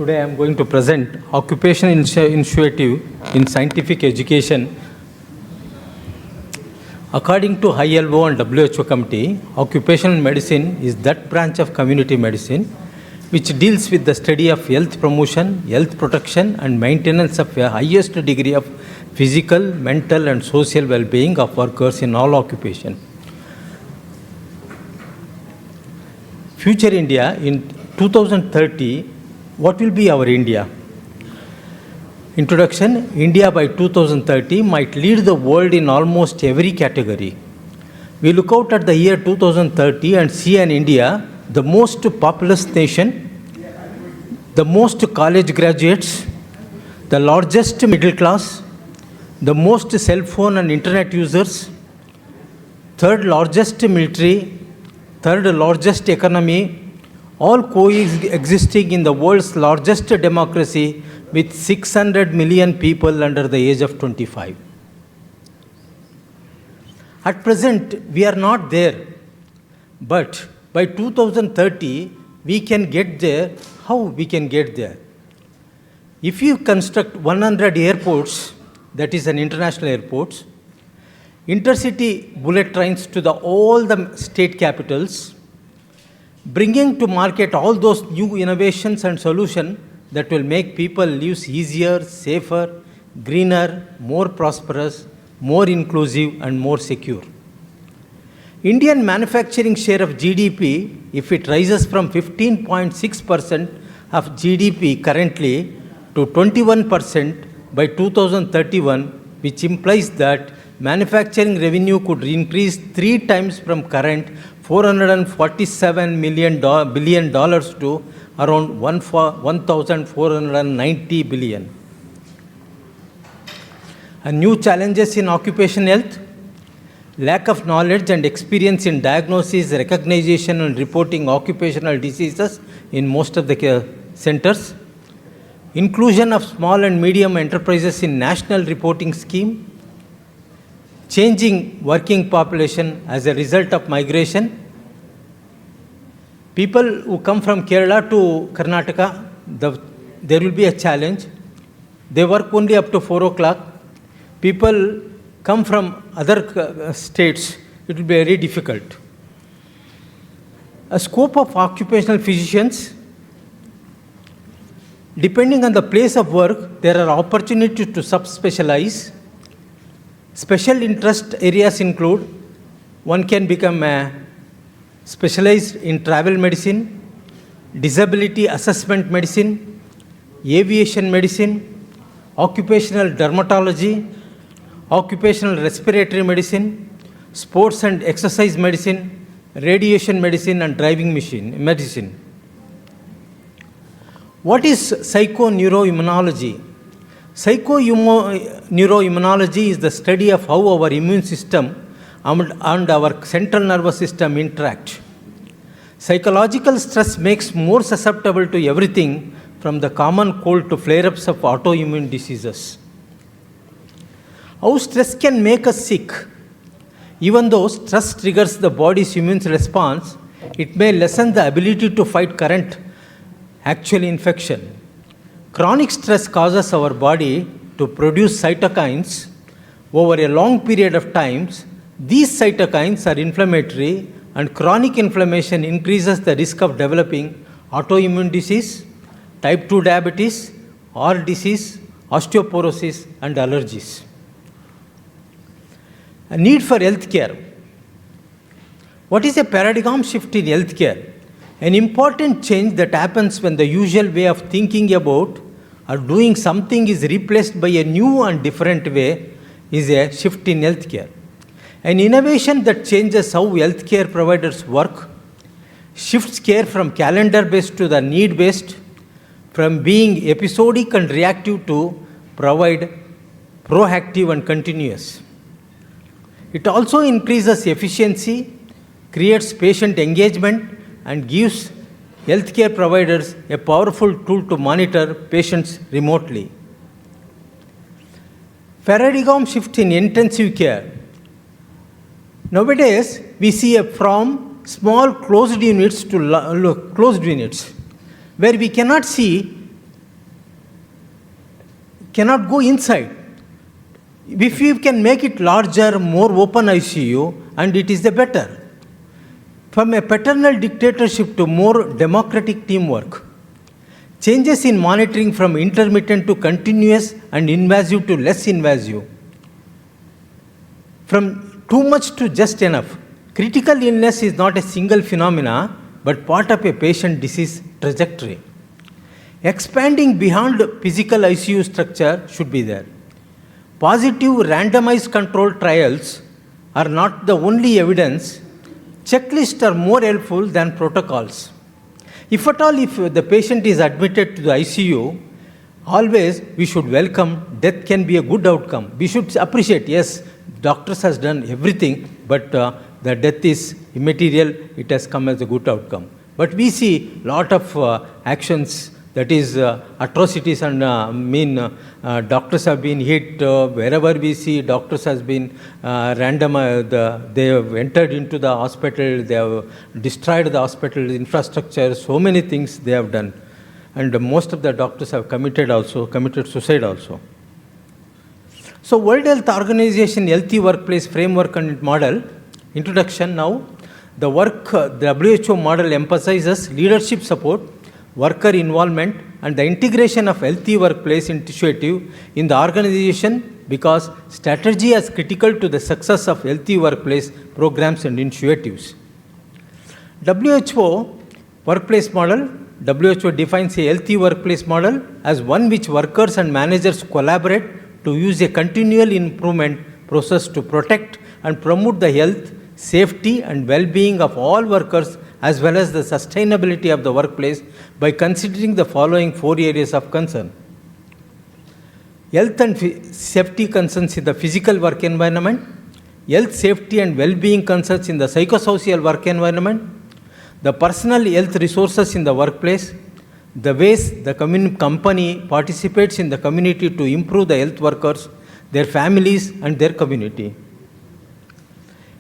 Today I am going to present Occupational Initiative in Scientific Education. According to ILO and WHO Committee, occupational medicine is that branch of community medicine which deals with the study of health promotion, health protection and maintenance of a highest degree of physical, mental and social well-being of workers in all occupations. Future India in 2030, what will be our India? Introduction, India by 2030 might lead the world in almost every category. We look out at the year 2030 and see an India, the most populous nation, the most college graduates, the largest middle class, the most cell phone and internet users, third largest military, third largest economy, all coexisting in the world's largest democracy with 600 million people under the age of 25. At present, we are not there, but by 2030, we can get there. How we can get there? If you construct 100 airports, that is an international airports, intercity bullet trains to all the state capitals, bringing to market all those new innovations and solutions that will make people lives easier, safer, greener, more prosperous, more inclusive and more secure. Indian manufacturing share of GDP, if it rises from 15.6% of GDP currently to 21% by 2031, which implies that manufacturing revenue could increase 3 times from current $447 billion to around $1,490 billion. And new challenges in occupational health, lack of knowledge and experience in diagnosis, recognition and reporting occupational diseases in most of the centers, inclusion of small and medium enterprises in national reporting scheme, changing working population as a result of migration. People who come from Kerala to Karnataka, there will be a challenge. They work only up to 4 o'clock. People come from other states, it will be very difficult. A scope of occupational physicians, depending on the place of work, there are opportunities to subspecialize. Special interest areas include, one can become specialized in travel medicine, disability assessment medicine, aviation medicine, occupational dermatology, occupational respiratory medicine, sports and exercise medicine, radiation medicine and driving medicine. What is psychoneuroimmunology? Psychoneuroimmunology is the study of how our immune system and our central nervous system interact. Psychological stress makes more susceptible to everything from the common cold to flare-ups of autoimmune diseases. How stress can make us sick? Even though stress triggers the body's immune response, it may lessen the ability to fight current actual infection. Chronic stress causes our body to produce cytokines over a long period of time. These cytokines are inflammatory, and chronic inflammation increases the risk of developing autoimmune disease, type 2 diabetes, heart disease, osteoporosis, and allergies. A need for healthcare. What is a paradigm shift in healthcare? An important change that happens when the usual way of thinking about or doing something is replaced by a new and different way is a shift in healthcare. An innovation that changes how healthcare providers work, shifts care from calendar-based to the need-based, from being episodic and reactive to provide proactive and continuous. It also increases efficiency, creates patient engagement, and gives healthcare providers a powerful tool to monitor patients remotely. Paradigm shift in intensive care. Nowadays, we see from small closed units to closed units, where we cannot see cannot go inside. If you can make it larger, more open ICU, and it is the better. From a paternal dictatorship to more democratic teamwork. Changes in monitoring from intermittent to continuous and invasive to less invasive. From too much to just enough. Critical illness is not a single phenomena, but part of a patient disease trajectory. Expanding beyond physical ICU structure should be there. Positive randomized controlled trials are not the only evidence. Checklists are more helpful than protocols. If at all, if the patient is admitted to the ICU, always we should welcome death can be a good outcome. We should appreciate, yes, doctors has done everything, but the death is immaterial, it has come as a good outcome. But we see lot of actions, that is atrocities, and doctors have been hit. Wherever we see doctors has been they have entered into the hospital, they have destroyed the hospital infrastructure, so many things they have done. And most of the doctors have committed suicide also. So World Health Organization Healthy Workplace Framework and Model, introduction now. The WHO model emphasizes leadership support, worker involvement, and the integration of healthy workplace initiative in the organization because strategy is critical to the success of healthy workplace programs and initiatives. WHO workplace model. WHO defines a healthy workplace model as one which workers and managers collaborate to use a continual improvement process to protect and promote the health, safety, and well-being of all workers as well as the sustainability of the workplace by considering the following 4 areas of concern. Health and safety concerns in the physical work environment, health, safety, and well-being concerns in the psychosocial work environment, the personal health resources in the workplace, the ways the company participates in the community to improve the health workers, their families, and their community.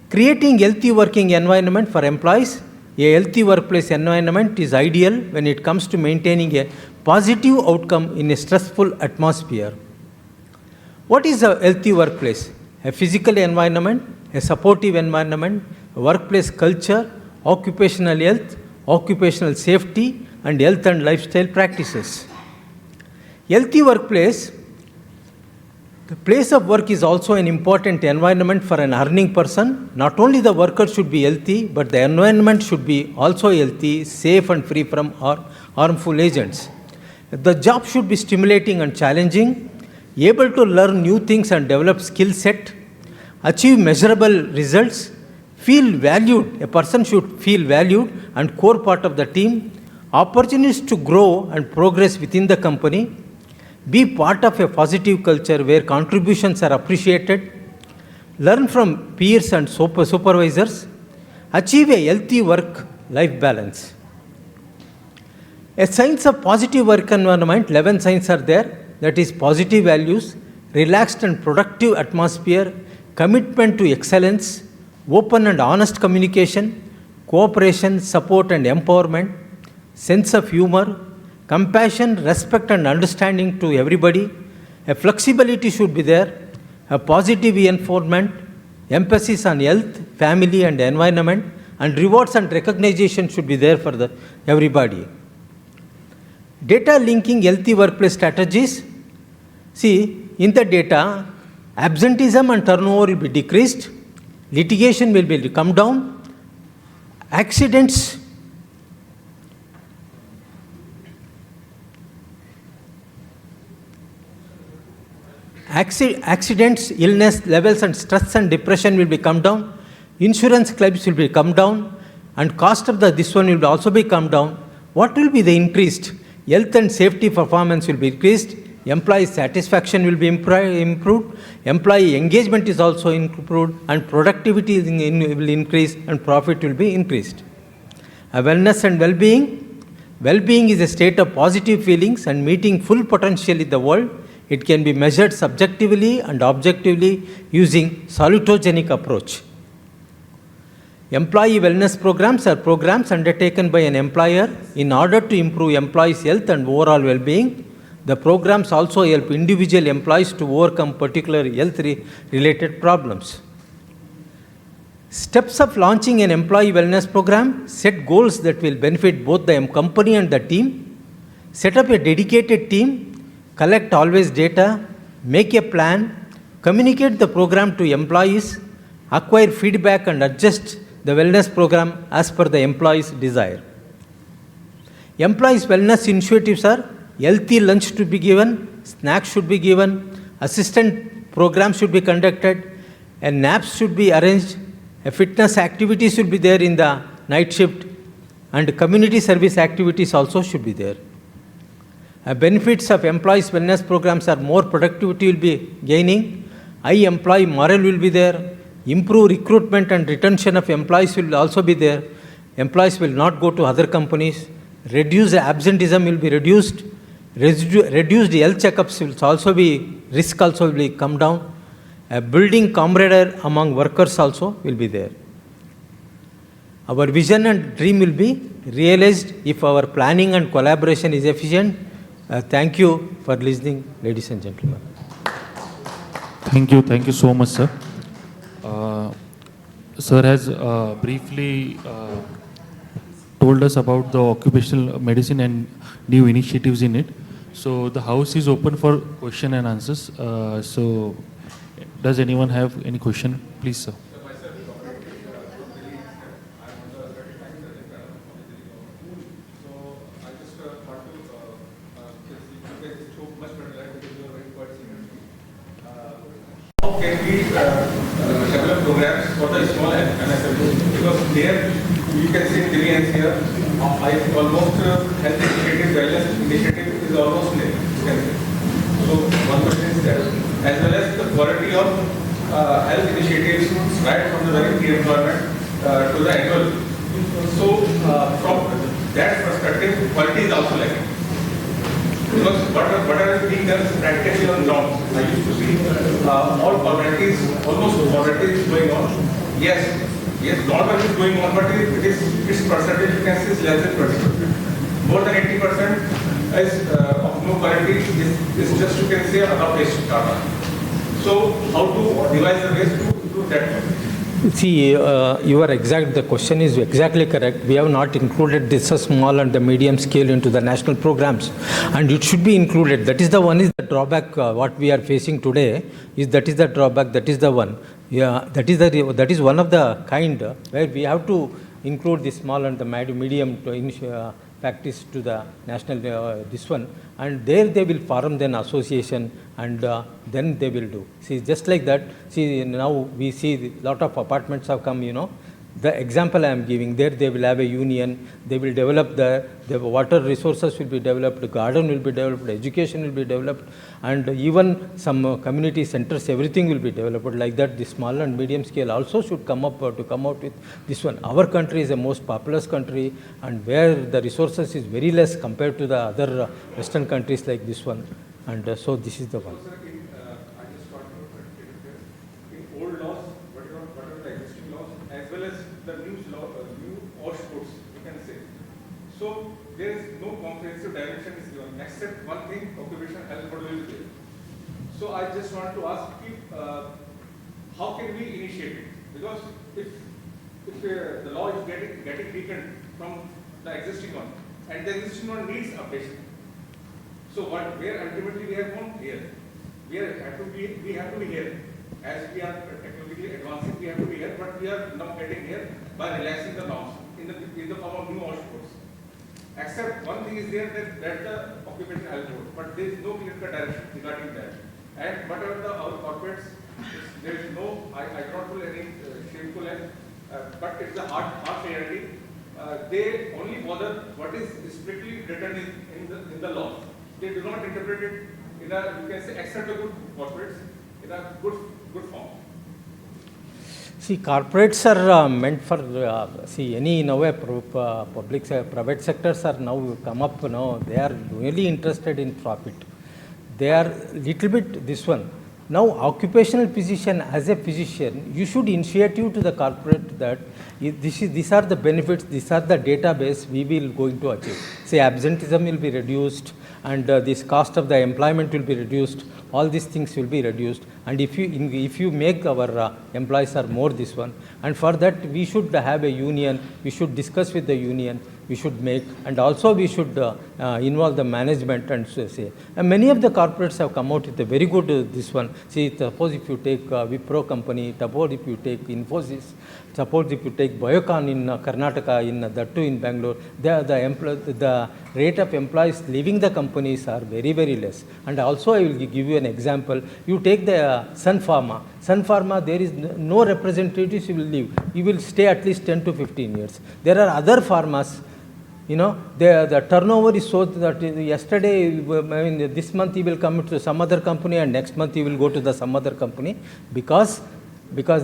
Creating healthy working environment for employees. A healthy workplace environment is ideal when it comes to maintaining a positive outcome in a stressful atmosphere. What is a healthy workplace? A physical environment, a supportive environment, a workplace culture, occupational health, occupational safety, and health and lifestyle practices. Healthy workplace. The place of work is also an important environment for an earning person. Not only the worker should be healthy, but the environment should be also healthy, safe, and free from harmful agents. The job should be stimulating and challenging, able to learn new things and develop skill set, achieve measurable results, feel valued. A person should feel valued and core part of the team, opportunities to grow and progress within the company, be part of a positive culture where contributions are appreciated, learn from peers and supervisors, achieve a healthy work-life balance. A science of positive work environment, 11 signs are there, that is positive values, relaxed and productive atmosphere, commitment to excellence, open and honest communication, cooperation, support and empowerment, sense of humor, compassion, respect and understanding to everybody, a flexibility should be there, a positive reinforcement, emphasis on health, family and environment, and rewards and recognition should be there for everybody. Data linking healthy workplace strategies. See, in the data, absenteeism and turnover will be decreased, litigation will be come down, accidents accidents, illness levels and stress and depression will be come down, insurance claims will be come down, and cost of this one will also be come down. What will be the increased? Health and safety performance will be increased, employee satisfaction will be improved, employee engagement is also improved, and productivity will increase and profit will be increased. Wellness and well-being. Well-being is a state of positive feelings and meeting full potential in the world. It can be measured subjectively and objectively using salutogenic approach. Employee wellness programs are programs undertaken by an employer in order to improve employees' health and overall well-being. The programs also help individual employees to overcome particular health-related problems. Steps of launching an employee wellness program: set goals that will benefit both the company and the team, set up a dedicated team, collect always data, make a plan, communicate the program to employees, acquire feedback and adjust the wellness program as per the employee's desire. Employees' wellness initiatives are: healthy lunch to be given, snacks should be given, assistant programs should be conducted, and naps should be arranged, a fitness activity should be there in the night shift, and community service activities also should be there. Benefits of employees' wellness programs are: more productivity will be gaining, high employee morale will be there, improve recruitment and retention of employees will also be there, employees will not go to other companies, reduce absenteeism will be reduced, reduced health checkups will also be, risk also will be come down, building camaraderie among workers also will be there. Our vision and dream will be realized if our planning and collaboration is efficient. Thank you for listening, ladies and gentlemen. Thank you so much, sir. Sir has briefly told us about the occupational medicine and new initiatives in it. So the house is open for question and answers. So does anyone have any question? Please, sir. How can we develop programs for the small MSMEs? Because there you can see Indians here, almost health initiative, wellness initiative is almost nil. You can say. So one question is that, as well as the quality of health initiatives right from the very pre-employment to the annual. So from that perspective, quality is also lacking. Because whatever is being done practically on ground, I used to see all formalities, almost formalities going on. Yes, lot work is going on, but its percentage you can see is less than 20%. More than 80% is of no quality is just you can say adaptation data. So how to devise the ways to improve that? See, you are exact. The question is exactly correct. We have not included this small and the medium scale into the national programs, and it should be included. That is the one is the drawback. What we are facing today is that is the drawback. That is the one. Yeah, that is one of the kind where we have to include the small and the medium to practice to the national this one, and there they will form then association, and then they will do. See, just like that. See, now we see a lot of apartments have come. The example I am giving, there they will have a union, they will develop the water resources will be developed, the garden will be developed, education will be developed, and even some community centers, everything will be developed. Like that, the small and medium scale also should come up to come out with this one. Our country is the most populous country, and where the resources is very less compared to the other Western countries like this one, and so this is the one. So there is no comprehensive direction is given except one thing: occupational health model is there. So I just want to ask how can we initiate it? Because if the law is getting weakened from the existing one, and the existing one needs updation. So where ultimately we have gone here, we have to be here. As we are technologically advancing, we have to be here, but we are now getting here by relaxing the norms in the form of new OSH codes. Except one thing is there that the occupational health code, but there is no clear-cut direction regarding that. And whatever our corporates, there is no, I don't feel any shameful, but it's a hard reality. They only bother what is strictly written in the law. They do not interpret it in a, you can say, except the good corporates, in a good form. See, corporates are meant for, any public, private sectors are now come up now, they are really interested in profit. They are little bit this one. Now, occupational physician, as a physician, you should initiative to the corporate that these are the benefits, these are the database we will going to achieve. say absenteeism will be reduced, and this cost of the employment will be reduced. All these things will be reduced, and if you make our employees are more this one, and for that we should have a union. We should discuss with the union. We should make, and also we should involve the management and say. And many of the corporates have come out with a very good this one. See, suppose if you take Wipro company, suppose if you take Infosys, suppose if you take Biocon in Karnataka, in that too in Bangalore, the rate of employees leaving the companies are very, very less. And also I will give you an example. You take the Sun Pharma. Sun Pharma, there is no representatives who will leave. You will stay at least 10 to 15 years. There are other pharmas. You know, the turnover is so that yesterday, I mean, this month he will come to some other company, and next month he will go to the some other company, because people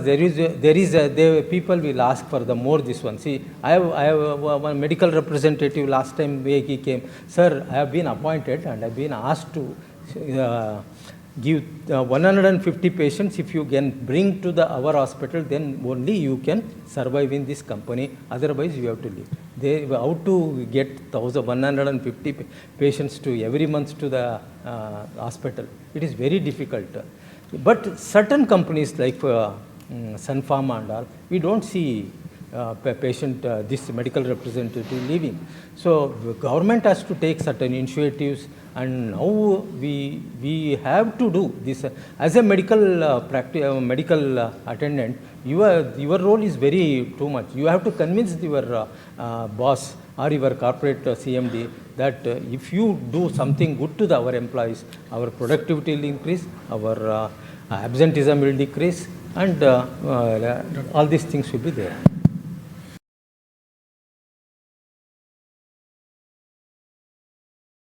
will ask for the more this one. See, I have one medical representative last time he came. Sir, I have been appointed and I have been asked to give 150 patients. If you can bring to our hospital, then only you can survive in this company. Otherwise, you have to leave. How to get 150 patients to every month to the hospital? It is very difficult. But certain companies like Sun Pharma and all, we don't see this medical representative leaving. So the government has to take certain initiatives, and now we have to do this. As a medical medical attendant, your role is very too much. You have to convince your boss or your corporate CMD that if you do something good to our employees, our productivity will increase, our absenteeism will decrease, and all these things will be there.